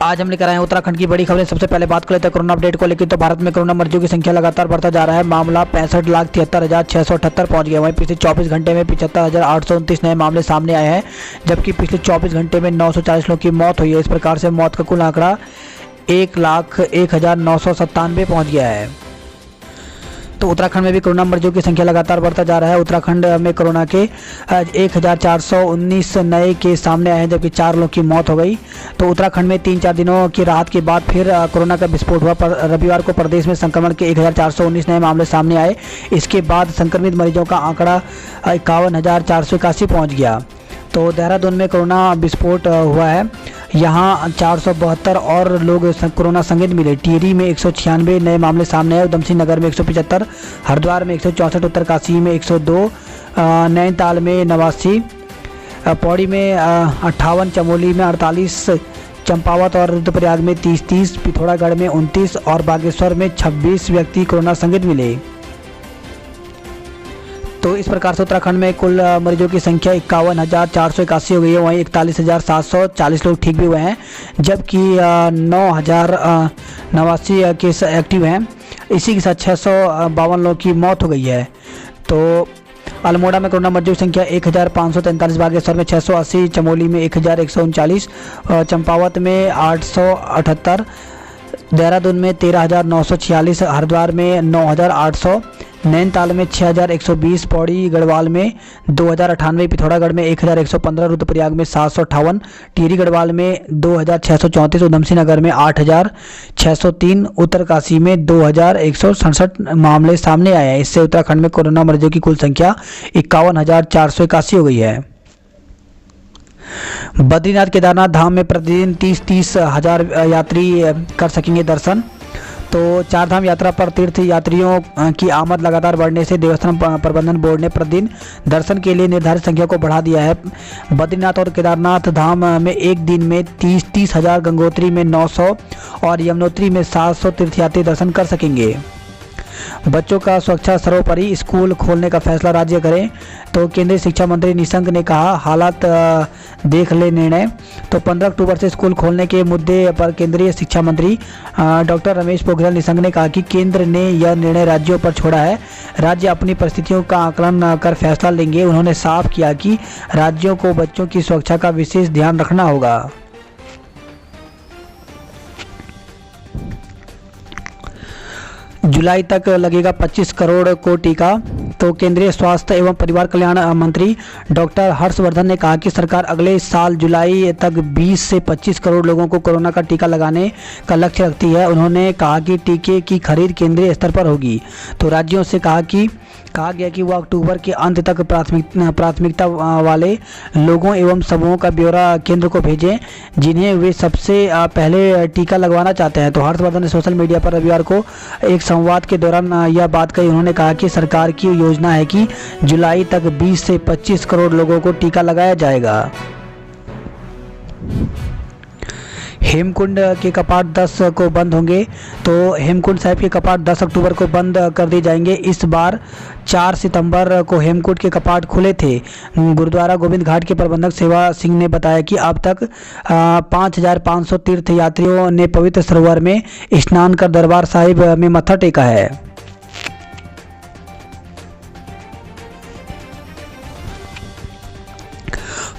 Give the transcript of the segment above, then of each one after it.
आज हम लेकर आए हैं उत्तराखंड की बड़ी खबरें। सबसे पहले बात कर लेते हैं कोरोना अपडेट को लेकर। तो भारत में कोरोना मरीजों की संख्या लगातार बढ़ता जा रहा है। मामला 65,73,678 पहुंच गया। वहीं पिछले 24 घंटे में 75,829 नए मामले सामने आए हैं, जबकि पिछले 24 घंटे में 940 लोगों की मौत हुई है। इस प्रकार से मौत का कुल आंकड़ा 1,01,997 पहुँच गया है। तो उत्तराखंड में भी कोरोना मरीजों की संख्या लगातार बढ़ता जा रहा है। उत्तराखंड में कोरोना के 1,419 नए केस सामने आए हैं, जबकि 4 लोगों की मौत हो गई। तो उत्तराखंड में 3-4 दिनों की राहत के बाद फिर कोरोना का विस्फोट हुआ। रविवार को प्रदेश में संक्रमण के 1,419 नए मामले सामने आए। इसके बाद संक्रमित मरीजों का आंकड़ा 51,481 पहुँच गया। तो देहरादून में कोरोना विस्फोट हुआ है। यहाँ 472 और लोग कोरोना संक्रमित मिले। टिहरी में 196 नए मामले सामने आए। उधमसिंह नगर में 175, हरिद्वार में 164, उत्तरकाशी में 102, नैनीताल में 89, पौड़ी में 58, चमोली में 48, चंपावत और रुद्रप्रयाग में 30, पिथौरागढ़ में 29 और बागेश्वर में 26 व्यक्ति कोरोना संक्रमित मिले। तो इस प्रकार से उत्तराखंड में कुल मरीजों की संख्या 51,481 हो गई है। वहीं 41,740 लोग ठीक भी हुए हैं, जबकि 9,089 केस एक्टिव हैं। इसी के साथ 652 लोगों की मौत हो गई है। तो अल्मोड़ा में कोरोना मरीजों की संख्या 1,543, बागेश्वर में 680, चमोली में 1,139, चंपावत में 878, देहरादून में 13,946, हरिद्वार में 9,800, नैनीताल में 6,120, पौड़ी गढ़वाल में 2,098, पिथौरागढ़ में 1,115, रुद्रप्रयाग में 758, टिहरी गढ़वाल में 2,634, उधमसिंह नगर में 8,603, उत्तरकाशी में 2,167 मामले सामने आए हैं। इससे उत्तराखंड में कोरोना मरीजों की कुल संख्या 51,481 हो गई है। बद्रीनाथ केदारनाथ धाम में प्रतिदिन 30-30 हजार यात्री कर सकेंगे दर्शन। तो चारधाम यात्रा पर तीर्थ यात्रियों की आमद लगातार बढ़ने से देवस्थान प्रबंधन बोर्ड ने प्रतिदिन दर्शन के लिए निर्धारित संख्या को बढ़ा दिया है। बद्रीनाथ और केदारनाथ धाम में एक दिन में 30-30 हजार, गंगोत्री में 900 और यमुनोत्री में 700 तीर्थयात्री दर्शन कर सकेंगे। बच्चों का सुरक्षा सर्वोपरि, स्कूल खोलने का फैसला राज्य करें। तो केंद्रीय शिक्षा मंत्री निशंक ने कहा, हालात देख ले निर्णय। तो 15 अक्टूबर से स्कूल खोलने के मुद्दे पर केंद्रीय शिक्षा मंत्री डॉक्टर रमेश पोखरियाल निशंक ने कहा कि केंद्र ने यह निर्णय राज्यों पर छोड़ा है। राज्य अपनी परिस्थितियों का आकलन कर फैसला लेंगे। उन्होंने साफ किया कि राज्यों को बच्चों की सुरक्षा का विशेष ध्यान रखना होगा। जुलाई तक लगेगा 25 करोड़ को टीका। तो केंद्रीय स्वास्थ्य एवं परिवार कल्याण मंत्री डॉक्टर हर्षवर्धन ने कहा कि सरकार अगले साल जुलाई तक 20 से 25 करोड़ लोगों को कोरोना का टीका लगाने का लक्ष्य रखती है। उन्होंने कहा कि टीके की खरीद केंद्रीय स्तर पर होगी। तो राज्यों से कहा गया कि वह अक्टूबर के अंत तक प्राथमिकता वाले लोगों एवं समूहों का ब्यौरा केंद्र को भेजें, जिन्हें वे सबसे पहले टीका लगवाना चाहते हैं। तो हर्षवर्धन ने सोशल मीडिया पर रविवार को एक संवाद के दौरान यह बात कही। उन्होंने कहा कि सरकार की योजना है कि जुलाई तक 20 से 25 करोड़ लोगों को टीका लगाया जाएगा। हेमकुंड के कपाट 10 को बंद होंगे। तो हेमकुंड साहिब के कपाट 10 अक्टूबर को बंद कर दिए जाएंगे। इस बार 4 सितंबर को हेमकुंड के कपाट खुले थे। गुरुद्वारा गोविंद घाट के प्रबंधक सेवा सिंह ने बताया कि अब तक 5,500 तीर्थ यात्रियों ने पवित्र सरोवर में स्नान कर दरबार साहिब में मत्था टेका है।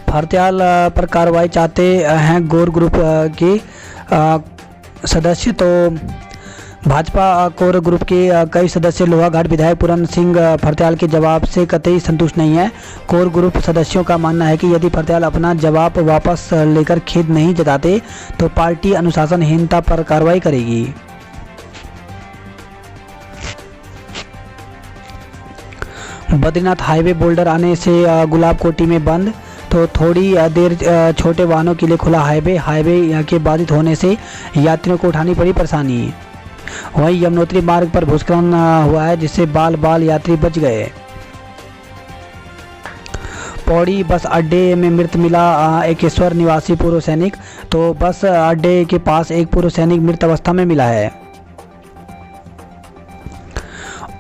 भरत्याल पर कार्रवाई चाहते हैं गौर ग्रुप के सदस्य। तो भाजपा कोर ग्रुप के कई सदस्य लोहाघाट विधायक पूरन सिंह भरत्याल के जवाब से कतई संतुष्ट नहीं है। कोर ग्रुप सदस्यों का मानना है कि यदि भरत्याल अपना जवाब वापस लेकर खेद नहीं जताते तो पार्टी अनुशासनहीनता पर कार्रवाई करेगी। बद्रीनाथ हाईवे बोल्डर आने से गुलाब कोटी में बंद। तो थोड़ी देर छोटे वाहनों के लिए खुला हाईवे के बाधित होने से यात्रियों को उठानी पड़ी परेशानी। वहीं यमुनोत्री मार्ग पर भूस्खलन हुआ है, जिससे बाल यात्री बच गए। पौड़ी बस अड्डे में मृत मिला एकेश्वर निवासी पूर्व सैनिक। तो बस अड्डे के पास एक पूर्व सैनिक मृत अवस्था में मिला है।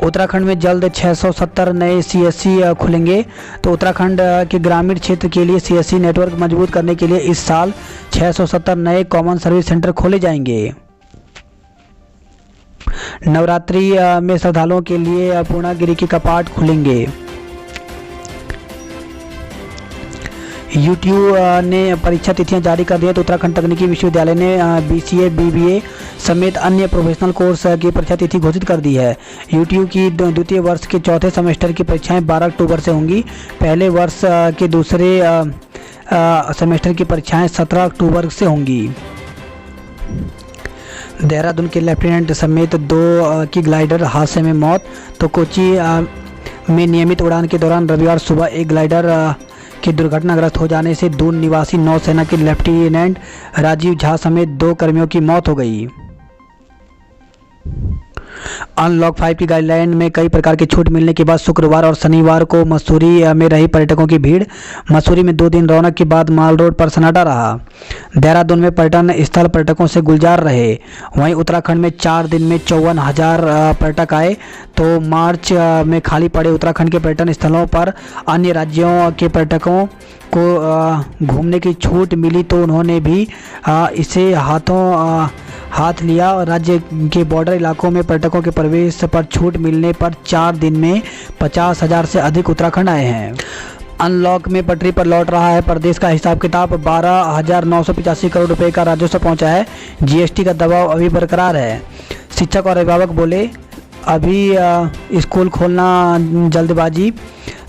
उत्तराखंड में जल्द 670 नए सीएससी खुलेंगे। तो उत्तराखंड के ग्रामीण क्षेत्र के लिए सीएससी नेटवर्क मजबूत करने के लिए इस साल 670 नए कॉमन सर्विस सेंटर खोले जाएंगे। नवरात्रि में श्रद्धालुओं के लिए पूर्णागिरि के कपाट खुलेंगे। यूटीयू ने परीक्षा तिथियां जारी कर दी है। तो उत्तराखंड तकनीकी विश्वविद्यालय ने बीसीए, बीबीए समेत अन्य प्रोफेशनल कोर्स की परीक्षा तिथि घोषित कर दी है। यूटीयू की द्वितीय वर्ष के चौथे सेमेस्टर की परीक्षाएं 12 अक्टूबर से होंगी। पहले वर्ष के दूसरे सेमेस्टर की परीक्षाएं 17 अक्टूबर से होंगी। देहरादून के लेफ्टिनेंट समेत 2 की ग्लाइडर हादसे में मौत। तो कोची में नियमित उड़ान के दौरान रविवार सुबह एक ग्लाइडर के दुर्घटनाग्रस्त हो जाने से दून निवासी नौसेना के लेफ्टिनेंट राजीव झा समेत 2 कर्मियों की मौत हो गई। अनलॉक 5 की गाइडलाइन में कई प्रकार की छूट मिलने के बाद शुक्रवार और शनिवार को मसूरी में रही पर्यटकों की भीड़। मसूरी में 2 दिन रौनक के बाद माल रोड पर सन्नाटा रहा। देहरादून में पर्यटन स्थल पर्यटकों से गुलजार रहे। वहीं उत्तराखंड में 4 दिन में 54,000 पर्यटक आए। तो मार्च में खाली पड़े उत्तराखंड के पर्यटन स्थलों पर अन्य राज्यों के पर्यटकों को घूमने की छूट मिली, तो उन्होंने भी इसे हाथ लिया। राज्य के बॉर्डर इलाकों में पर्यटकों के प्रवेश पर छूट मिलने पर 4 दिन में 50,000 से अधिक उत्तराखंड आए हैं। अनलॉक में पटरी पर लौट रहा है प्रदेश का हिसाब किताब। 12,985 करोड़ रुपए का राजस्व पहुंचा है। जीएसटी का दबाव अभी बरकरार है। शिक्षक और अभिभावक बोले अभी स्कूल खोलना जल्दबाजी,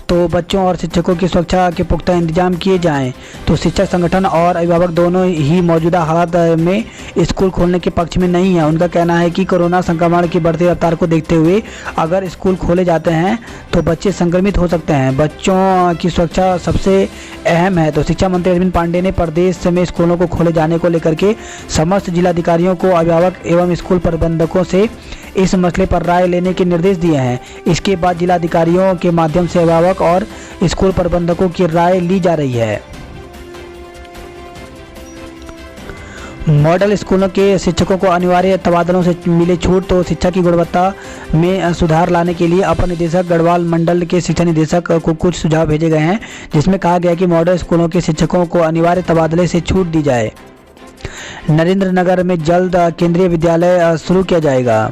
तो बच्चों और शिक्षकों की सुरक्षा के पुख्ता इंतजाम किए जाएं। तो शिक्षक संगठन और अभिभावक दोनों ही मौजूदा हालात में स्कूल खोलने के पक्ष में नहीं है। उनका कहना है कि कोरोना संक्रमण की बढ़ती रफ्तार को देखते हुए अगर स्कूल खोले जाते हैं तो बच्चे संक्रमित हो सकते हैं। बच्चों की सुरक्षा सबसे अहम है। तो शिक्षा मंत्री अरविंद पांडे ने प्रदेश में स्कूलों को खोले जाने को लेकर के समस्त जिलाधिकारियों को अभिभावक एवं स्कूल प्रबंधकों से इस मसले पर राय लेने के निर्देश दिए हैं। इसके बाद जिलाधिकारियों के माध्यम से अभिभावक और स्कूल प्रबंधकों की राय ली जा रही है। मॉडल स्कूलों के शिक्षकों को अनिवार्य तबादलों से मिले छूट। तो शिक्षा की गुणवत्ता में सुधार लाने के लिए अपर निदेशक गढ़वाल मंडल के शिक्षा निदेशक को कुछ सुझाव भेजे गए हैं, जिसमें कहा गया कि मॉडल स्कूलों के शिक्षकों को अनिवार्य तबादले से छूट दी जाए। नरेंद्र नगर में जल्द केंद्रीय विद्यालय शुरू किया जाएगा।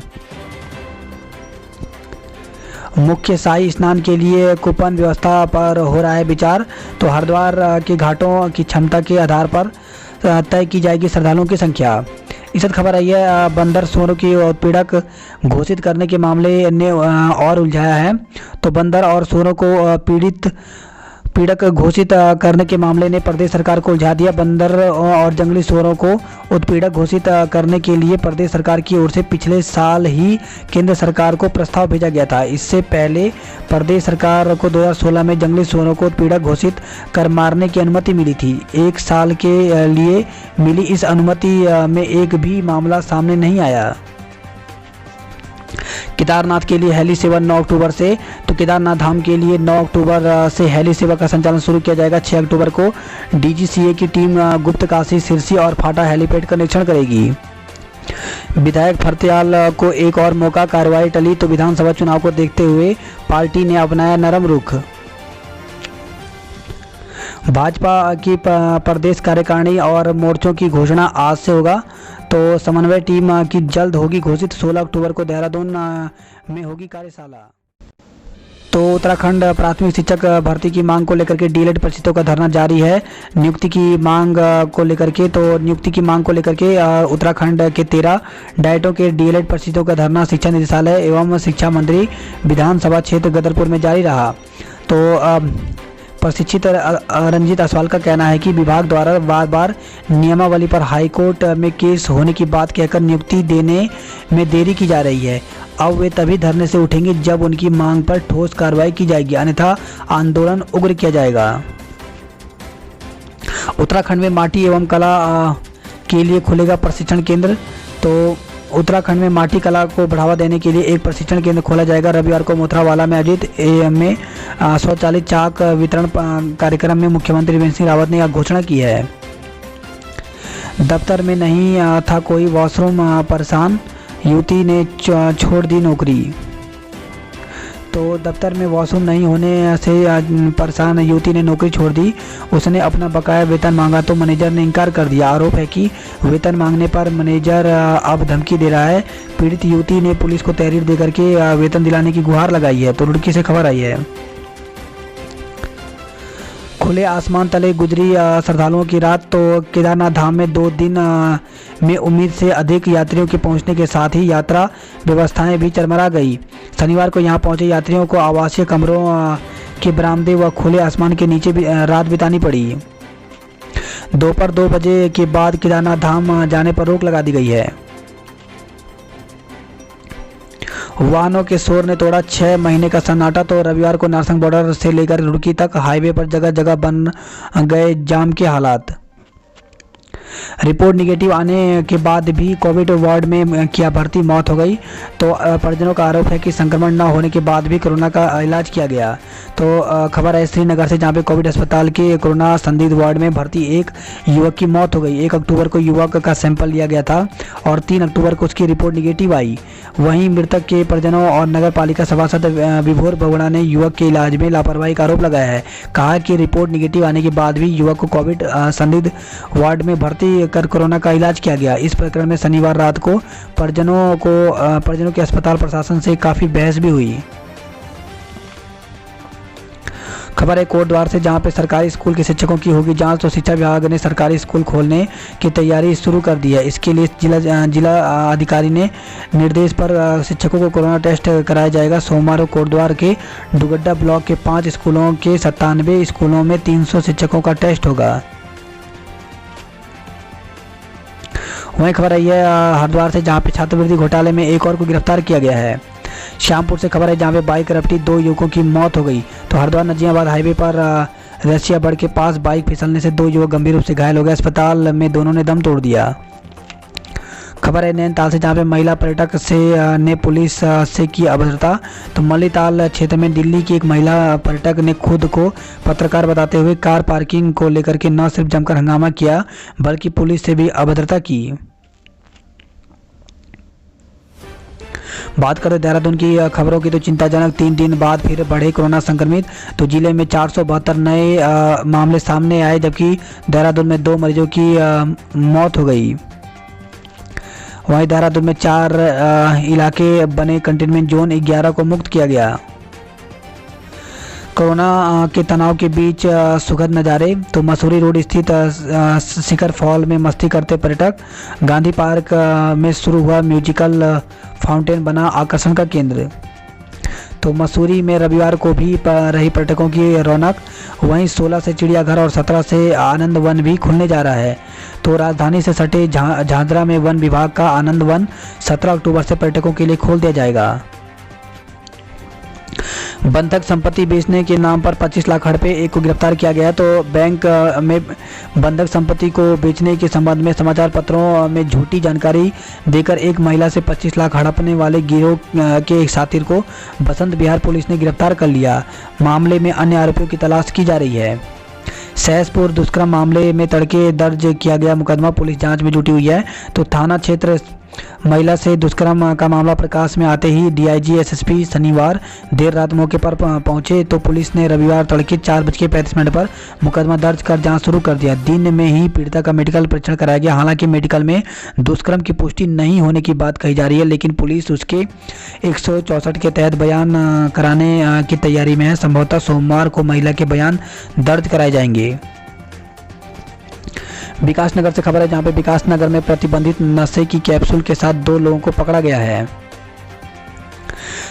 मुख्य शाही स्नान के लिए कूपन व्यवस्था पर हो रहा है विचार। तो हरिद्वार के घाटों की क्षमता के आधार पर तय की जाएगी श्रद्धालुओं की संख्या। इस खबर आई है बंदर सूअरों की उत्पीड़क घोषित करने के मामले ने और उलझाया है। तो बंदर और सूअरों को पीड़क घोषित करने के मामले ने प्रदेश सरकार को उलझा दिया। बंदर और जंगली सूअरों को उत्पीड़क घोषित करने के लिए प्रदेश सरकार की ओर से पिछले साल ही केंद्र सरकार को प्रस्ताव भेजा गया था। इससे पहले प्रदेश सरकार को 2016 में जंगली सूअरों को उत्पीड़क घोषित कर मारने की अनुमति मिली थी। 1 साल के लिए मिली इस अनुमति में एक भी मामला सामने नहीं आया। केदारनाथ के लिए हेली सेवा 9 अक्टूबर से। तो केदारनाथ धाम के लिए 9 अक्टूबर से हेली सेवा का संचालन शुरू किया जाएगा। 6 अक्टूबर को डीजीसीए की टीम गुप्तकाशी, सिरसी और फाटा हेलीपैड का निरीक्षण करेगी। विधायक फरत्याल को एक और मौका, कार्रवाई टली। तो विधानसभा चुनाव को देखते हुए पार्टी ने अपनाया नरम रुख। भाजपा की प्रदेश कार्यकारिणी और मोर्चों की घोषणा आज से होगा। तो समन्वय टीम की जल्द होगी घोषित। 16 अक्टूबर को देहरादून में होगी कार्यशाला। तो उत्तराखंड प्राथमिक शिक्षक भर्ती की मांग को लेकर के डीएलएड परिषदों का धरना जारी है। नियुक्ति की मांग को लेकर के उत्तराखंड के 13 डाइटों के डीएलएड परिषदों का धरना शिक्षा निदेशालय एवं शिक्षा मंत्री विधानसभा क्षेत्र गदरपुर में जारी रहा। तो प्रशिक्षित रंजीत असवाल का कहना है कि विभाग द्वारा बार बार नियमावली पर हाईकोर्ट में केस होने की बात कहकर नियुक्ति देने में देरी की जा रही है। अब वे तभी धरने से उठेंगे जब उनकी मांग पर ठोस कार्रवाई की जाएगी, अन्यथा आंदोलन उग्र किया जाएगा। उत्तराखंड में माटी एवं कला के लिए खुलेगा प्रशिक्षण केंद्र। तो उत्तराखंड में माटी कला को बढ़ावा देने के लिए एक प्रशिक्षण केंद्र खोला जाएगा। रविवार को मोथरावाला में आयोजित में स्वचालित चाक वितरण कार्यक्रम में मुख्यमंत्री त्रिवेंद्र सिंह रावत ने यह घोषणा की है। दफ्तर में नहीं था कोई वॉशरूम, परेशान युवती ने छोड़ दी नौकरी। तो दफ्तर में वॉशरूम नहीं होने से परेशान युवती ने नौकरी छोड़ दी। उसने अपना बकाया वेतन मांगा तो मैनेजर ने इनकार कर दिया। आरोप है कि वेतन मांगने पर मैनेजर अब धमकी दे रहा है। पीड़ित युवती ने पुलिस को तहरीर देकर के वेतन दिलाने की गुहार लगाई है। तो रुड़की से खबर आई है। खुले आसमान तले गुजरी श्रद्धालुओं की रात। तो केदारनाथ धाम में 2 दिन में उम्मीद से अधिक यात्रियों के पहुंचने के साथ ही यात्रा व्यवस्थाएं भी चरमरा गई। शनिवार को यहां पहुंचे यात्रियों को आवासीय कमरों के बरामदे व खुले आसमान के नीचे रात बितानी पड़ी। दोपहर 2 बजे के बाद केदारनाथ धाम जाने पर रोक लगा दी गई है। वाहनों के शोर ने तोड़ा 6 महीने का सन्नाटा। तो रविवार को नारसंग बॉर्डर से लेकर रुड़की तक हाईवे पर जगह जगह बन गए जाम के हालात। रिपोर्ट निगेटिव आने के बाद भी कोविड वार्ड में किया भर्ती, मौत हो गई। तो परिजनों का आरोप है कि संक्रमण न होने के बाद भी कोरोना का इलाज किया गया। तो खबर है श्रीनगर से, जहां पे कोविड अस्पताल के कोरोना संदिग्ध वार्ड में भर्ती एक युवक की मौत हो गई। 1 अक्टूबर को युवक का सैंपल लिया गया था और 3 अक्टूबर को उसकी रिपोर्ट निगेटिव आई। वहीं मृतक के परिजनों और नगर पालिका सभासद विभोर बगुड़ा ने युवक के इलाज में लापरवाही का आरोप लगाया है। कहा कि रिपोर्ट निगेटिव आने के बाद भी युवक को कोविड संदिग्ध वार्ड में भर्ती कर कोरोना का इलाज किया गया। इस प्रकरण में शनिवार रात को परिजनों के अस्पताल प्रशासन से काफ़ी बहस भी हुई। खबर है कोटद्वार से, जहां पे सरकारी स्कूल के शिक्षकों की होगी जांच। तो शिक्षा विभाग ने सरकारी स्कूल खोलने की तैयारी शुरू कर दी है। इसके लिए जिला अधिकारी ने निर्देश पर शिक्षकों को कोरोना टेस्ट कराया जाएगा। सोमवार को कोटद्वार के डुगड्डा ब्लॉक के 5 स्कूलों के 97 स्कूलों में 300 शिक्षकों का टेस्ट होगा। वहीं खबर आई है हरिद्वार से, जहां पे छात्रवृत्ति घोटाले में एक और को गिरफ्तार किया गया है। श्यामपुर से खबर है, जहां पे बाइक रपटी 2 युवकों की मौत हो गई। तो हरिद्वार नजियाबाद हाईवे पर रसिया बड़ के पास बाइक फिसलने से 2 युवक गंभीर रूप से घायल हो गए। अस्पताल में दोनों ने दम तोड़ दिया। खबर है नैनीताल से, जहां पे महिला पर्यटक ने पुलिस से की अभद्रता। तो मल्लीताल क्षेत्र में दिल्ली की एक महिला पर्यटक ने खुद को पत्रकार बताते हुए कार पार्किंग को लेकर के न सिर्फ जमकर हंगामा किया बल्कि पुलिस से भी अभद्रता की। बात करें देहरादून की खबरों की, तो चिंताजनक 3 दिन बाद फिर बढ़े कोरोना संक्रमित। तो जिले में 472 नए मामले सामने आए, जबकि देहरादून में 2 मरीजों की मौत हो गई। वहीं देहरादून में 4 इलाके बने कंटेनमेंट जोन, 11 को मुक्त किया गया। कोरोना के तनाव के बीच सुखद नज़ारे। तो मसूरी रोड स्थित शिखर फॉल में मस्ती करते पर्यटक। गांधी पार्क में शुरू हुआ म्यूजिकल फाउंटेन बना आकर्षण का केंद्र। तो मसूरी में रविवार को भी रही पर्यटकों की रौनक। वहीं 16 से चिड़ियाघर और 17 से आनंद वन भी खुलने जा रहा है। तो राजधानी से सटे झांझरा में वन विभाग का आनंद वन 17 अक्टूबर से पर्यटकों के लिए खोल दिया जाएगा। बंधक संपत्ति बेचने के नाम पर 25 लाख हड़पे, एक को गिरफ्तार किया गया। तो बैंक में बंधक संपत्ति को बेचने के संबंध में समाचार पत्रों में झूठी जानकारी देकर एक महिला से 25 लाख हड़पने वाले गिरोह के एक साथी को बसंत विहार पुलिस ने गिरफ्तार कर लिया। मामले में अन्य आरोपियों की तलाश की जा रही है। सहसपुर दुष्कर्म मामले में तड़के दर्ज किया गया मुकदमा, पुलिस जांच में जुटी हुई है। तो थाना क्षेत्र महिला से दुष्कर्म का मामला प्रकाश में आते ही डीआईजी एसएसपी शनिवार देर रात मौके पर पहुंचे। तो पुलिस ने रविवार तड़के 4:35 पर मुकदमा दर्ज कर जांच शुरू कर दिया। दिन में ही पीड़िता का मेडिकल परीक्षण कराया गया। हालांकि मेडिकल में दुष्कर्म की पुष्टि नहीं होने की बात कही जा रही है, लेकिन पुलिस उसके 164 के तहत बयान कराने की तैयारी में है। संभवतः सोमवार को महिला के बयान दर्ज कराए जाएंगे। विकासनगर से खबर है, जहां पे विकासनगर में प्रतिबंधित नशे की कैप्सूल के साथ 2 लोगों को पकड़ा गया है।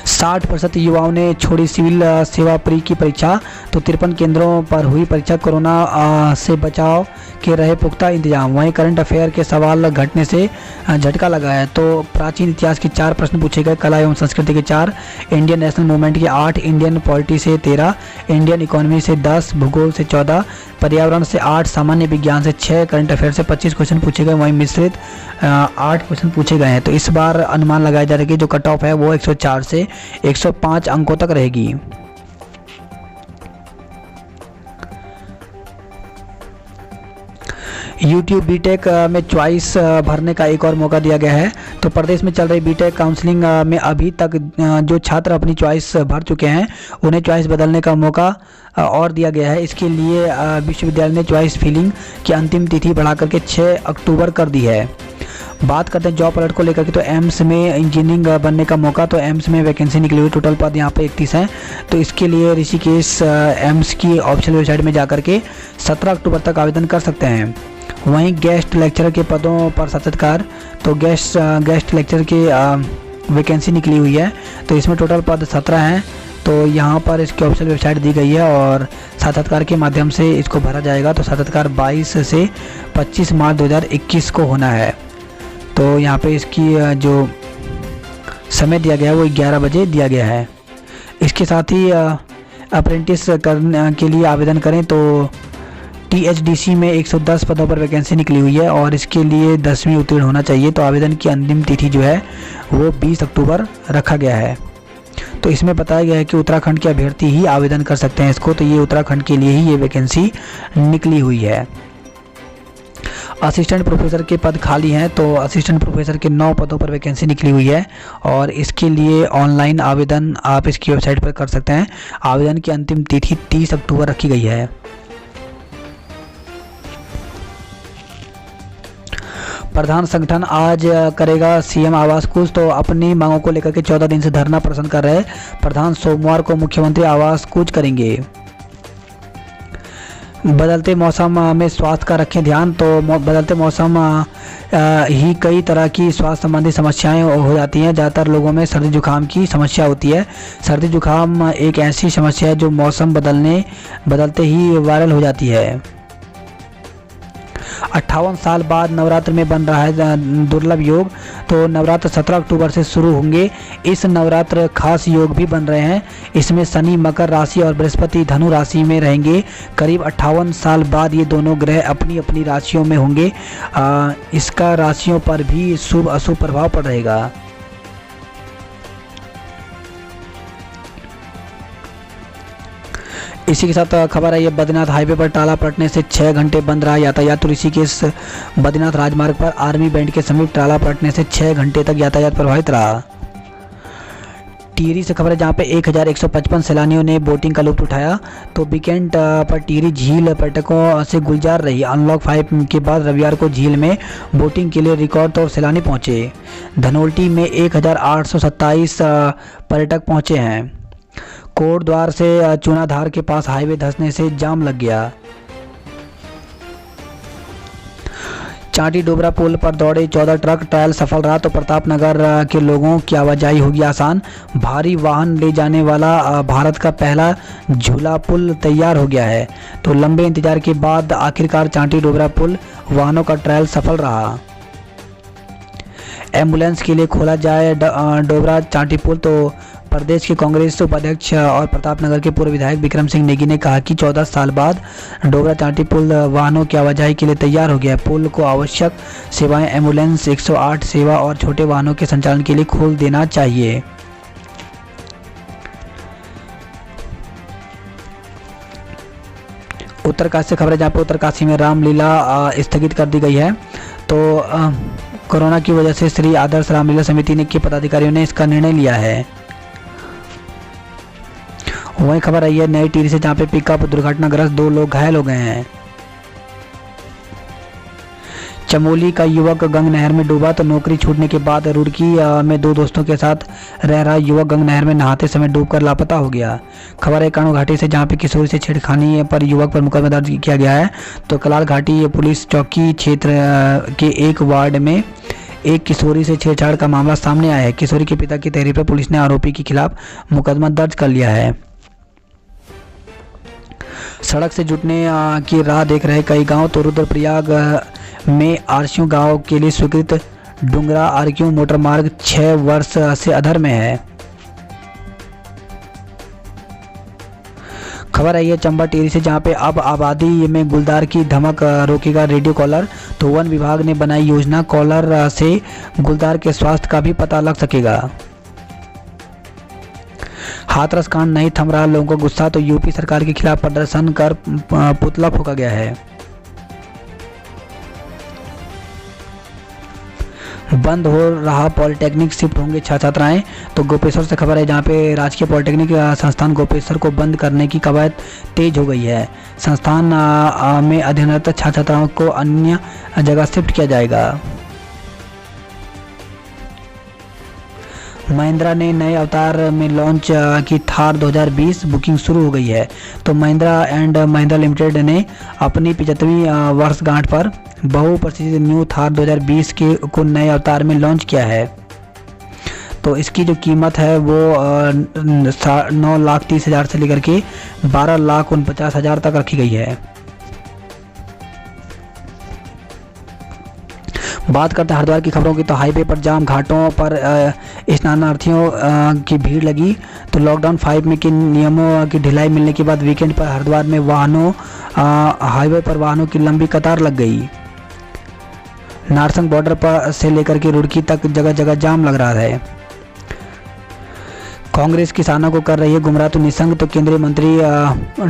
60% युवाओं ने छोड़ी सिविल सेवा प्री की परीक्षा। तो 53 केंद्रों पर हुई परीक्षा। कोरोना से बचाव के रहे पुख्ता इंतजाम। वहीं करंट अफेयर के सवाल घटने से झटका लगा है। तो प्राचीन इतिहास के 4 प्रश्न पूछे गए। कला एवं संस्कृति के 4, इंडियन नेशनल मूवमेंट के 8, इंडियन पॉलिटी से 13, इंडियन इकोनॉमी से 10, भूगोल से 14, पर्यावरण से 8, सामान्य विज्ञान से 6, करंट अफेयर से 25 क्वेश्चन पूछे गए। वहीं मिश्रित 8 क्वेश्चन पूछे गए हैं। तो इस बार अनुमान लगाया जा रहा है कि जो कट ऑफ है वो 104 से 105 अंकों तक रहेगी। यूट्यूब बीटेक में चॉइस भरने का एक और मौका दिया गया है। तो प्रदेश में चल रही बीटेक काउंसलिंग में अभी तक जो छात्र अपनी चॉइस भर चुके हैं उन्हें चॉइस बदलने का मौका और दिया गया है। इसके लिए विश्वविद्यालय ने चॉइस फिलिंग की अंतिम तिथि बढ़ा करके 6 अक्टूबर कर दी है। बात करते हैं जॉब अलर्ट को लेकर के, तो एम्स में इंजीनियरिंग बनने का मौका, तो एम्स में वैकेंसी निकली हुई, टोटल पद यहाँ पे 31 हैं। तो इसके लिए ऋषिकेश एम्स की ऑफिशियल वेबसाइट में जाकर के 17 अक्टूबर तक आवेदन कर सकते हैं। वहीं गेस्ट लेक्चरर के पदों पर साक्षात्कार, तो गेस्ट लेक्चर की वैकेंसी निकली हुई है। तो इसमें टोटल पद 17 हैं। तो यहाँ पर इसकी ऑफिशियल वेबसाइट दी गई है और साक्षात्कार के माध्यम से इसको भरा जाएगा। तो साक्षात्कार 22 से 25 मार्च 2021 को होना है। तो यहाँ पे इसकी जो समय दिया गया है वो 11 बजे दिया गया है। इसके साथ ही अप्रेंटिस करने के लिए आवेदन करें तो THDC में 110 पदों पर वैकेंसी निकली हुई है और इसके लिए 10वीं उत्तीर्ण होना चाहिए। तो आवेदन की अंतिम तिथि जो है वो 20 अक्टूबर रखा गया है। तो इसमें बताया गया है कि उत्तराखंड के अभ्यर्थी ही आवेदन कर सकते हैं इसको। तो ये उत्तराखंड के लिए ही ये वैकेंसी निकली हुई है। असिस्टेंट प्रोफेसर के पद खाली हैं। तो असिस्टेंट प्रोफेसर के 9 पदों पर वैकेंसी निकली हुई है और इसके लिए ऑनलाइन आवेदन आप इसकी वेबसाइट पर कर सकते हैं। आवेदन की अंतिम तिथि 30 अक्टूबर रखी गई है। प्रधान संगठन आज करेगा सीएम आवास कूच। तो अपनी मांगों को लेकर के 14 दिन से धरना प्रदर्शन कर रहे प्रधान सोमवार को मुख्यमंत्री आवास कूच करेंगे। बदलते मौसम में स्वास्थ्य का रखें ध्यान। तो बदलते मौसम ही कई तरह की स्वास्थ्य संबंधी समस्याएं हो जाती हैं। ज़्यादातर लोगों में सर्दी जुकाम की समस्या होती है। सर्दी जुकाम एक ऐसी समस्या है जो मौसम बदलते ही वायरल हो जाती है। 58 साल बाद नवरात्र में बन रहा है दुर्लभ योग। तो नवरात्र 17 अक्टूबर से शुरू होंगे। इस नवरात्र खास योग भी बन रहे हैं। इसमें शनि मकर राशि और बृहस्पति धनु राशि में रहेंगे। करीब 58 साल बाद ये दोनों ग्रह अपनी अपनी राशियों में होंगे। इसका राशियों पर भी शुभ अशुभ प्रभाव पड़ रहेगा। इसी के साथ खबर है ये बद्रीनाथ हाईवे पर टाला पलटने से 6 घंटे बंद रहा यातायात। तो ऋषिकेश बद्रीनाथ राजमार्ग पर आर्मी बैंड के समीप टाला पलटने से 6 घंटे तक यातायात प्रभावित रहा। टिहरी से खबर है जहाँ पे 1155 सैलानियों ने बोटिंग का लुत्फ उठाया। तो वीकेंड पर टिहरी झील पर्यटकों से गुलजार रही। अनलॉक 5 के बाद रविवार को झील में बोटिंग के लिए रिकॉर्ड तौर सैलानी पहुँचे। धनोल्टी में 1827 पर्यटक पहुँचे हैं। कोटद्वार से चूनाधार के पास हाईवे धंसने से जाम लग गया। चांटी डोबरा पुल पर दौड़े 14 ट्रक, ट्रायल सफल रहा। तो प्रतापनगर के लोगों की आवाजाही होगी आसान। भारी वाहन ले जाने वाला भारत का पहला झूला पुल तैयार हो गया है। तो लंबे इंतजार के बाद आखिरकार चांटी डोबरा पुल वाहनों का ट्रायल सफल रहा। एम्बुलेंस के लिए खोला जाए डोबरा चांटी पुल। तो प्रदेश के कांग्रेस उपाध्यक्ष और प्रतापनगर के पूर्व विधायक विक्रम सिंह नेगी ने कहा कि 14 साल बाद डोबरा चांटी पुल वाहनों की आवाजाही के लिए तैयार हो गया। पुल को आवश्यक सेवाएं एम्बुलेंस 108 सेवा और छोटे वाहनों के संचालन के लिए खोल देना चाहिए। उत्तरकाशी से खबर है जहाँ पे उत्तरकाशी में रामलीला स्थगित कर दी गई है। तो कोरोना की वजह से श्री आदर्श रामलीला समिति के पदाधिकारियों ने इसका निर्णय लिया है। वही खबर आई है नई टिहरी से जहाँ पे पिकअप दुर्घटनाग्रस्त 2 लोग घायल हो गए हैं। चमोली का युवक गंग नहर में डूबा। तो नौकरी छूटने के बाद रुड़की में 2 दोस्तों के साथ रह रहा युवक गंग नहर में नहाते समय डूबकर लापता हो गया। खबर है कानू घाटी से जहाँ पे किशोरी से छेड़खानी पर युवक पर मुकदमा दर्ज किया गया है। तो कलाल घाटी पुलिस चौकी क्षेत्र के एक वार्ड में एक किशोरी से छेड़छाड़ का मामला सामने आया है। किशोरी के पिता की तहरीर पर पुलिस ने आरोपी के खिलाफ मुकदमा दर्ज कर लिया है। सड़क से जुटने की राह देख रहे कई गांव। तो रुद्रप्रयाग में आरसियों गांव के लिए स्वीकृत डुंगरा आरक्यू मोटर मार्ग 6 वर्ष से अधर में है। खबर आई है चंबा टिहरी से जहां पे अब आबादी में गुलदार की धमक रोकेगा रेडियो कॉलर। तो वन विभाग ने बनाई योजना, कॉलर से गुलदार के स्वास्थ्य का भी पता लग सकेगा। हाथरस कांड नहीं थम रहा लोगों को गुस्सा। तो यूपी सरकार के खिलाफ प्रदर्शन कर पुतला फूंका गया है। बंद हो रहा पॉलिटेक्निक, शिफ्ट होंगे छात्राएं। तो गोपेश्वर से खबर है जहां पे राजकीय पॉलिटेक्निक संस्थान गोपेश्वर को बंद करने की कवायद तेज हो गई है। संस्थान में अध्ययनरत छात्राओं को अन्य जगह शिफ्ट किया जाएगा। महिंद्रा ने नए अवतार में लॉन्च की थार 2020, बुकिंग शुरू हो गई है। तो महिंद्रा एंड महिंद्रा लिमिटेड ने अपनी 75वीं वर्षगांठ पर बहुप्रसिद्ध न्यू थार 2020 को नए अवतार में लॉन्च किया है। तो इसकी जो कीमत है वो 9,30,000 से लेकर के 12,49,000 तक रखी गई है। बात करते हैं हरिद्वार की खबरों की। तो हाईवे पर जाम, घाटों पर स्नानार्थियों की भीड़ लगी। तो लॉकडाउन 5 में के नियमों की ढिलाई मिलने के बाद वीकेंड पर हरिद्वार में हाईवे पर वाहनों की लंबी कतार लग गई। नारसंग बॉर्डर पर से लेकर के रुड़की तक जगह जगह जाम लग रहा है। कांग्रेस किसानों को कर रही है गुमराह तो निसंग। तो केंद्रीय मंत्री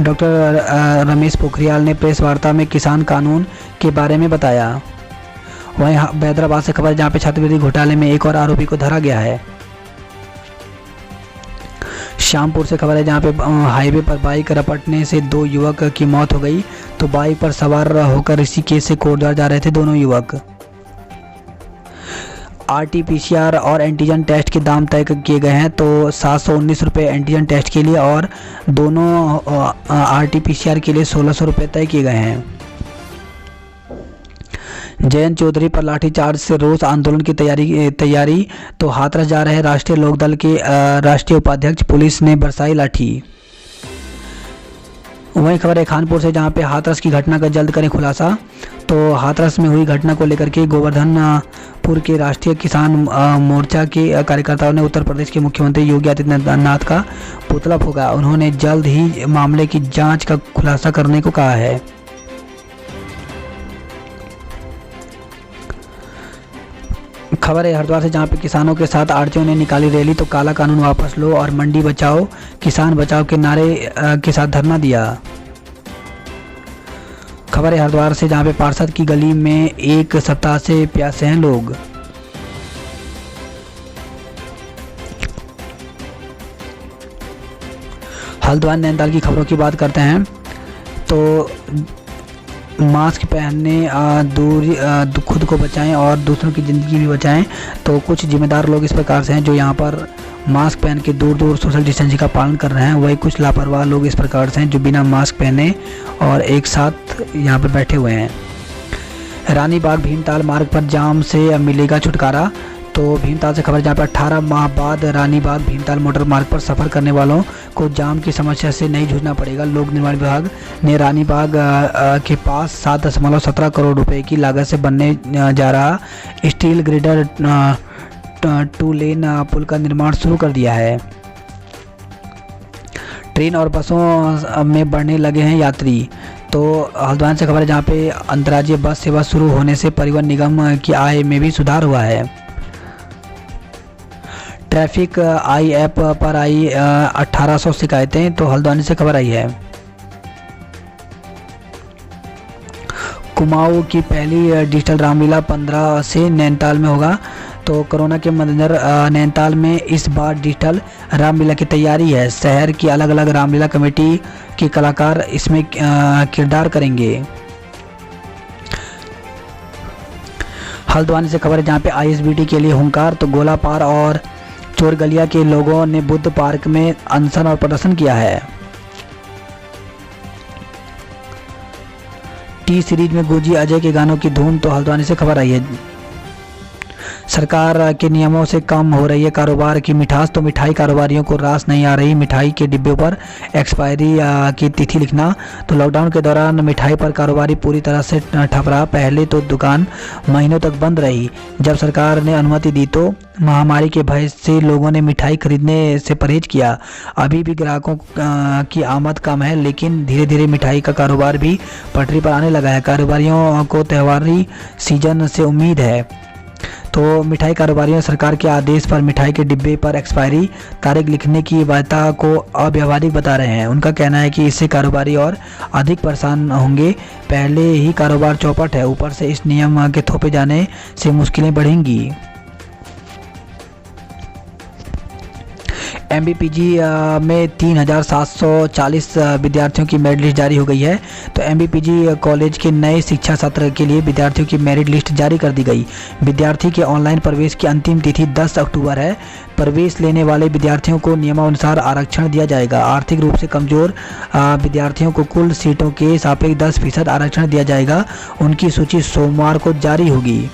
डॉक्टर रमेश पोखरियाल ने प्रेस वार्ता में किसान कानून के बारे में बताया। वहीं हैदराबाद से खबर जहां पे छात्रवृत्ति घोटाले में एक और आरोपी को धरा गया है। श्यामपुर से खबर है जहां पे हाईवे पर बाइक रपटने से 2 युवक की मौत हो गई। तो बाइक पर सवार होकर ऋषिकेश से कोटद्वार जा रहे थे दोनों युवक। RT-PCR और एंटीजन टेस्ट के दाम तय किए गए हैं। तो 719 रुपये एंटीजन टेस्ट के लिए और दोनों RT-PCR के लिए 1600 रुपये तय किए गए हैं। जयंत चौधरी पर लाठीचार्ज से रोष आंदोलन की तैयारी। तो हाथरस जा रहे राष्ट्रीय लोकदल के राष्ट्रीय उपाध्यक्ष, पुलिस ने बरसाई लाठी। वहीं खबर है खानपुर से जहां पे हाथरस की घटना का जल्द करें खुलासा। तो हाथरस में हुई घटना को लेकर के गोवर्धनपुर के राष्ट्रीय किसान मोर्चा के कार्यकर्ताओं ने उत्तर प्रदेश के मुख्यमंत्री योगी आदित्यनाथ का पुतला फूंका। उन्होंने जल्द ही मामले की जांच का खुलासा करने को कहा है। खबर है हरिद्वार से जहां पे किसानों के साथ आड़तियों ने निकाली रैली। तो काला कानून वापस लो और मंडी बचाओ, किसान बचाओ के नारे के साथ धरना दिया। खबर है हरिद्वार से जहां पे पार्षद की गली में 1 सप्ताह से प्यासे हैं लोग। हल्द्वानी नैनीताल की खबरों की बात करते हैं। तो मास्क पहनने, दूरी, खुद को बचाएं और दूसरों की ज़िंदगी भी बचाएं। तो कुछ जिम्मेदार लोग इस प्रकार से हैं जो यहाँ पर मास्क पहन के दूर दूर सोशल डिस्टेंसिंग का पालन कर रहे हैं। वही कुछ लापरवाह लोग इस प्रकार से हैं जो बिना मास्क पहने और एक साथ यहाँ पर बैठे हुए हैं। रानीबाग भीमताल मार्ग पर जाम से मिलेगा छुटकारा। तो भीमताल से खबर जहाँ पर 18 माह बाद रानीबाग भीमताल मोटर मार्ग पर सफ़र करने वालों को जाम की समस्या से नहीं जूझना पड़ेगा। लोक निर्माण विभाग ने रानीबाग के पास 7.17 करोड़ रुपए की लागत से बनने जा रहा स्टील ग्रेडर 2 लेन पुल का निर्माण शुरू कर दिया है। ट्रेन और बसों में बढ़ने लगे हैं यात्री। तो हल्द्वानी से खबर है जहाँ पे अंतर्राज्यीय बस सेवा शुरू होने से परिवहन निगम की आय में भी सुधार हुआ है। ट्रैफिक आई ऐप पर आई 1800 शिकायतें। तो हल्द्वानी से खबर आई है। कुमाऊं की पहली डिजिटल रामलीला 15 से नैनीताल में होगा। तो कोरोना के मद्देनजर नैनीताल में इस बार डिजिटल रामलीला की तैयारी है। शहर की अलग अलग रामलीला कमेटी के कलाकार इसमें किरदार करेंगे। हल्द्वानी से खबर है जहाँ पे ISBT के लिए हुंकार। तो गोलापार और चोरगलिया के लोगों ने बुद्ध पार्क में अनशन और प्रदर्शन किया है। टी सीरीज में गूंजी अजय के गानों की धूम। तो हल्द्वानी से खबर आई है। सरकार के नियमों से कम हो रही है कारोबार की मिठास। तो मिठाई कारोबारियों को रास नहीं आ रही मिठाई के डिब्बे पर एक्सपायरी की तिथि लिखना। तो लॉकडाउन के दौरान मिठाई पर कारोबारी पूरी तरह से ठप रहा। पहले तो दुकान महीनों तक बंद रही। जब सरकार ने अनुमति दी तो महामारी के भय से लोगों ने मिठाई खरीदने से परहेज किया। अभी भी ग्राहकों की आमद कम है, लेकिन धीरे धीरे मिठाई का कारोबार भी पटरी पर आने लगा है। कारोबारियों को त्योहारी सीजन से उम्मीद है। तो मिठाई कारोबारियों ने सरकार के आदेश पर मिठाई के डिब्बे पर एक्सपायरी तारीख लिखने की बाध्यता को अव्यावहारिक बता रहे हैं। उनका कहना है कि इससे कारोबारी और अधिक परेशान होंगे। पहले ही कारोबार चौपट है, ऊपर से इस नियम के थोपे जाने से मुश्किलें बढ़ेंगी। MBPG में 3740 विद्यार्थियों की मेरिट लिस्ट जारी हो गई है। तो MBPG कॉलेज के नए शिक्षा सत्र के लिए विद्यार्थियों की मेरिट लिस्ट जारी कर दी गई। विद्यार्थी के ऑनलाइन प्रवेश की अंतिम तिथि 10 अक्टूबर है। प्रवेश लेने वाले विद्यार्थियों को नियमानुसार आरक्षण दिया जाएगा। आर्थिक रूप से कमजोर विद्यार्थियों को कुल सीटों के सापेक्ष 10% आरक्षण दिया जाएगा। उनकी सूची सोमवार को जारी होगी।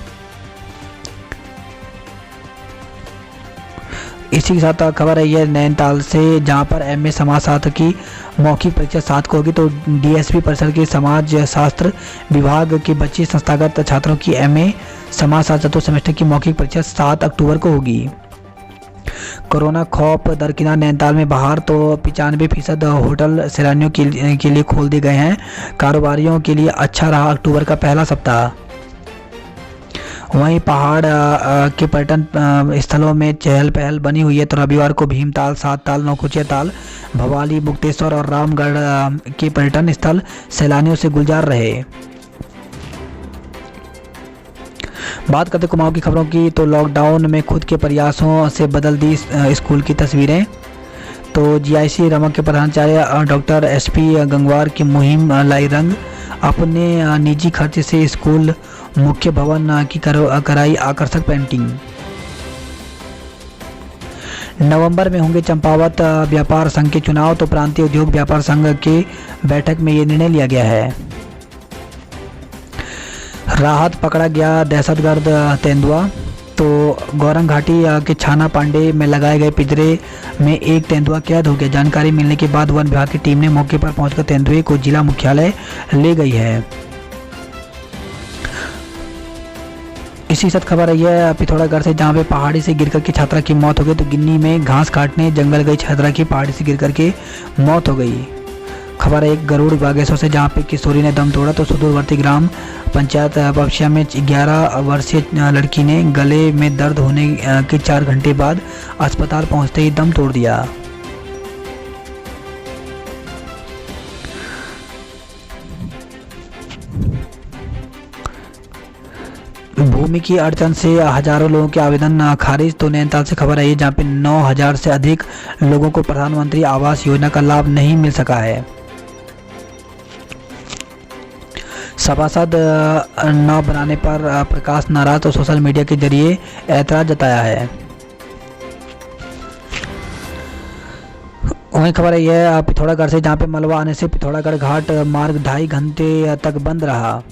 इसी के साथ खबर है ये नैनीताल से, जहां पर MA समाजशास्त्र की मौखिक परीक्षा 7 को होगी। तो DSP परिषद के समाज शास्त्र विभाग के 25 संस्थागत छात्रों की MA समाजशास्त्र चतुर्थ सेमेस्टर की मौखिक परीक्षा 7 अक्टूबर को होगी। कोरोना खौफ दरकिनार नैनीताल में बाहर, तो 95% होटल सैलानियों के लिए खोल दिए गए हैं। कारोबारियों के लिए अच्छा रहा अक्टूबर का पहला सप्ताह। वहीं पहाड़ के पर्यटन स्थलों में चहल पहल बनी हुई है। तो रविवार को भीमताल, सात ताल, नौकुचिया ताल, भवाली, मुक्तेश्वर और रामगढ़ के पर्यटन स्थल सैलानियों से गुलजार रहे। बात करते कुमाऊं की खबरों की, तो लॉकडाउन में खुद के प्रयासों से बदल दी स्कूल की तस्वीरें। तो GIC रमक के प्रधानाचार्य डॉक्टर SP गंगवार की मुहिम लाई रंग। अपने निजी खर्च से स्कूल मुख्य भवन की कराई आकर्षक पेंटिंग। नवंबर में होंगे चंपावत व्यापार संघ के चुनाव। तो प्रांतीय उद्योग व्यापार संघ के बैठक में ये निर्णय लिया गया है। राहत पकड़ा गया दहशतगर्द तेंदुआ। तो गौरंग घाटी के छाना पांडे में लगाए गए पिंजरे में एक तेंदुआ कैद हो गया। जानकारी मिलने के बाद वन विभाग की टीम ने मौके पर पहुंचकर तेंदुए को जिला मुख्यालय ले गई है। इसी साथ खबर आई है पिथौरागढ़ से, जहां पे पहाड़ी से गिरकर के छात्रा की मौत हो गई। तो गिन्नी में घास काटने जंगल गई छात्रा की पहाड़ी से गिरकर के मौत हो गई। खबर है एक गरुड़ बागेश्वर से, जहां पे किशोरी ने दम तोड़ा। तो सुदूरवर्ती ग्राम पंचायत बक्शिया में 11 वर्षीय लड़की ने गले में दर्द होने के 4 घंटे बाद अस्पताल पहुंचते ही दम तोड़ दिया। भूमि की अड़चन से हजारों लोगों के आवेदन खारिज। तो नैनीताल से खबर आई है, जहां पे 9000 से अधिक लोगों को प्रधानमंत्री आवास योजना का लाभ नहीं मिल सका है। सभासद न बनाने पर प्रकाश नाराज। तो सोशल मीडिया के जरिए ऐतराज जताया है। वहीं खबर है यह पिथौरागढ़ से, जहां पे मलबा आने से पिथौरागढ़ घाट मार्ग 2.5 घंटे तक बंद रहा।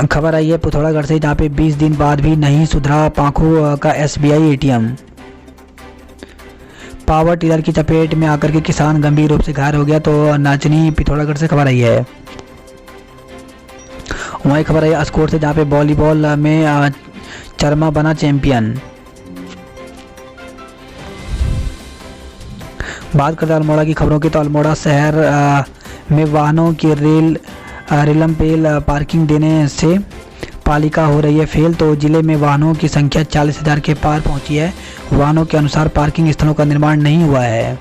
खबर आई है पिथौरागढ़ से, जहां पे 20 दिन बाद भी नहीं सुधरा पांखू का SBI ATM। पावर टिलर की चपेट में आकर के किसान गंभीर रूप से घायल हो गया। तो नाचनी पिथौरागढ़ से खबर आई है। वहीं खबर आई अस्कोट से, जहां पे वॉलीबॉल में चरमा बना चैंपियन। बात करते हैं अल्मोड़ा की खबरों की, तो अल्मोड़ा शहर में वाहनों की रेलम-पेल पार्किंग देने से पालिका हो रही है फेल। तो जिले में वाहनों की संख्या 40,000 के पार पहुंची है। वाहनों के अनुसार पार्किंग स्थलों का निर्माण नहीं हुआ है।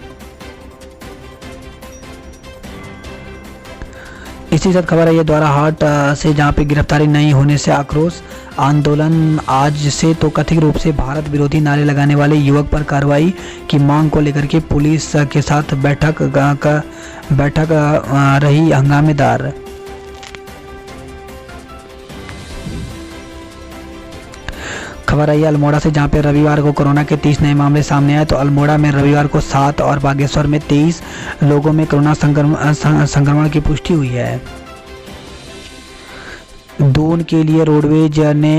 इसी साथ खबर है ये द्वाराहाट से, जहां पे गिरफ्तारी नहीं होने से आक्रोश आंदोलन आज से। तो कथित रूप से भारत विरोधी नारे लगाने वाले युवक पर कार्रवाई की मांग को लेकर के पुलिस के साथ बैठक रही हंगामेदार। खबर आई है अल्मोड़ा से, जहां पे रविवार को कोरोना के 30 नए मामले सामने आए। तो अल्मोड़ा में रविवार को 7 और बागेश्वर में 23 लोगों में कोरोना संक्रमण की पुष्टि हुई है। दून के लिए रोडवेज ने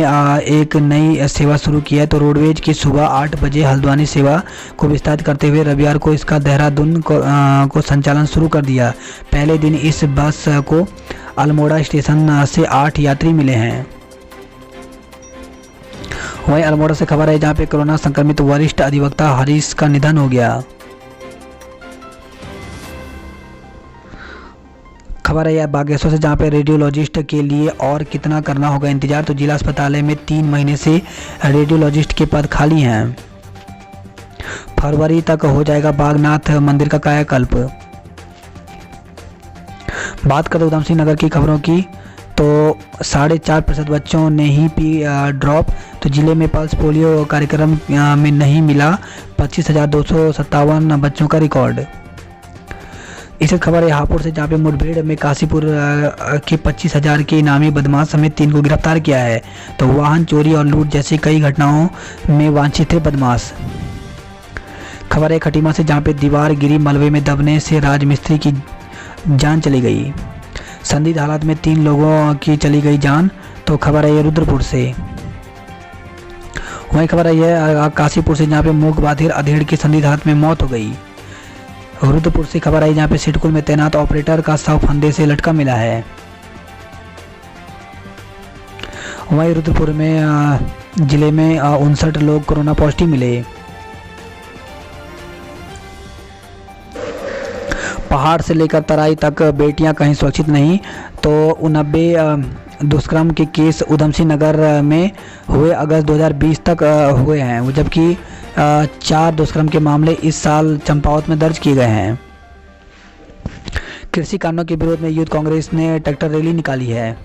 एक नई सेवा शुरू की है। तो रोडवेज की सुबह 8 बजे हल्द्वानी सेवा को विस्तारित करते हुए रविवार को इसका देहरादून को संचालन शुरू कर दिया। पहले दिन इस बस को अल्मोड़ा स्टेशन से 8 यात्री मिले हैं। वहीं अल्मोड़ा से खबर है, जहां पे कोरोना संक्रमित वरिष्ठ अधिवक्ता हरीश का निधन हो गया। खबर है बागेश्वर से, जहां पे रेडियोलॉजिस्ट के लिए और कितना करना होगा इंतजार। तो जिला अस्पताल में 3 महीने से रेडियोलॉजिस्ट के पद खाली हैं। फरवरी तक हो जाएगा बागनाथ मंदिर का कायाकल्प। बात करें उधम सिंह नगर की खबरों की, तो 4.5% बच्चों ने ही पी ड्रॉप। तो जिले में पल्स पोलियो कार्यक्रम में नहीं मिला 25,257 बच्चों का रिकॉर्ड। इस खबर है हापुड़ से, जहाँ पे मुठभेड़ में काशीपुर के 25,000 के इनामी बदमाश समेत 3 को गिरफ्तार किया है। तो वाहन चोरी और लूट जैसी कई घटनाओं में वांछित थे बदमाश। खबर है खटीमा से, जहाँ पे दीवार गिरी, मलबे में दबने से राजमिस्त्री की जान चली गई। संदिग्ध हालात में 3 लोगों की चली गई जान। तो खबर है ये रुद्रपुर से। वही खबर है ये काशीपुर से, जहाँ पे मूक बाधिर अधेड़ की संदिग्ध हालत में मौत हो गई। रुद्रपुर से खबर आई, जहाँ पे सिडकुल में तैनात ऑपरेटर का शव फंदे से लटका मिला है। वहीं रुद्रपुर में जिले में 59 लोग कोरोना पॉजिटिव मिले। पहाड़ से लेकर तराई तक बेटियां कहीं सुरक्षित नहीं। तो 90 दुष्कर्म के केस उधम सिंह नगर में हुए अगस्त 2020 तक हुए हैं, जबकि 4 दुष्कर्म के मामले इस साल चंपावत में दर्ज किए गए हैं। कृषि कानूनों के विरोध में यूथ कांग्रेस ने ट्रैक्टर रैली निकाली है।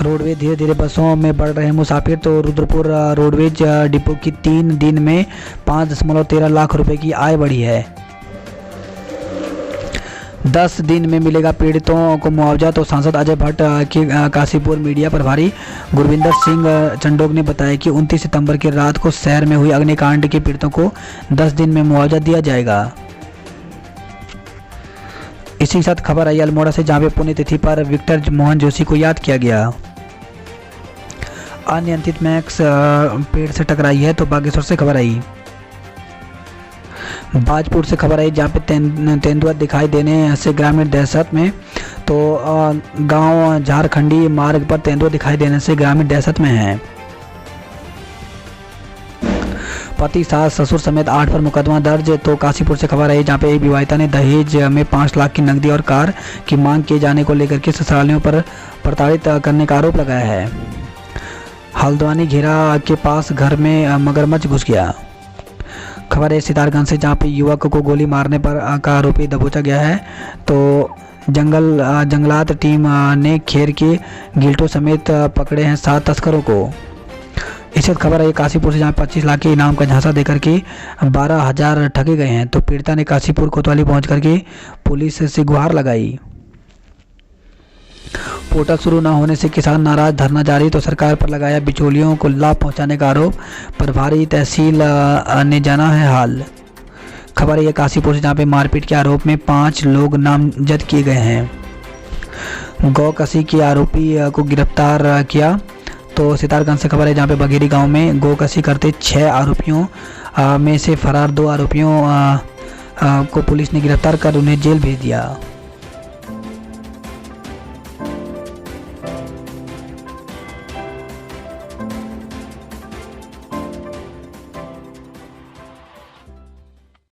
रोडवेज धीरे धीरे बसों में बढ़ रहे मुसाफिर। तो रुद्रपुर रोडवेज डिपो की 3 दिन में 5.13 लाख रुपए की आय बढ़ी है। 10 दिन में मिलेगा पीड़ितों को मुआवजा। तो सांसद अजय भट्ट के काशीपुर मीडिया प्रभारी गुरविंदर सिंह चंडोग ने बताया कि 29 सितंबर की रात को शहर में हुई अग्निकांड के पीड़ितों को 10 दिन में मुआवजा दिया जाएगा। इसी के साथ खबर आई अल्मोड़ा से, जहां पे पुण्यतिथि पर विक्टर मोहन जोशी को याद किया गया। अनियंत्रित मैक्स पेड़ से टकराई है। तो बागेश्वर से खबर आई। बाजपुर से खबर आई, जहाँ पे तेंदुआ दिखाई देने से ग्रामीण दहशत में। तो गांव झारखंडी मार्ग पर तेंदुआ दिखाई देने से ग्रामीण दहशत में हैं। पति सास ससुर समेत 8 पर मुकदमा दर्ज। तो काशीपुर से खबर आई, जहाँ पे एक विवाहिता ने दहेज में 5 लाख की नकदी और कार की मांग किए जाने को लेकर के ससुरालियों पर प्रताड़ित करने का आरोप लगाया है। हल्द्वानी घेरा के पास घर में मगरमच्छ घुस गया। खबर है सितारगंज से, जहाँ पे युवक को गोली मारने पर का आरोपी दबोचा गया है। तो जंगलात टीम ने खेर के गिल्टो समेत पकड़े हैं 7 तस्करों को। इसके बाद खबर है काशीपुर से, जहाँ 25 लाख के इनाम का झांसा देकर के 12,000 ठगे गए हैं। तो पीड़िता ने काशीपुर कोतवाली पहुंच करके पुलिस से गुहार लगाई। पोर्टल शुरू न होने से किसान नाराज, धरना जारी। तो सरकार पर लगाया बिचौलियों को लाभ पहुंचाने का आरोप। प्रभारी तहसील ने जाना है हाल। खबर है काशीपुर से, जहाँ पे मारपीट के आरोप में 5 लोग नामजद किए गए हैं। गौकसी के आरोपी को गिरफ्तार किया। तो सितारगंज से खबर है, जहाँ पे बघेरी गांव में गौकसी करते 6 आरोपियों में से फरार 2 आरोपियों को पुलिस ने गिरफ्तार कर उन्हें जेल भेज दिया।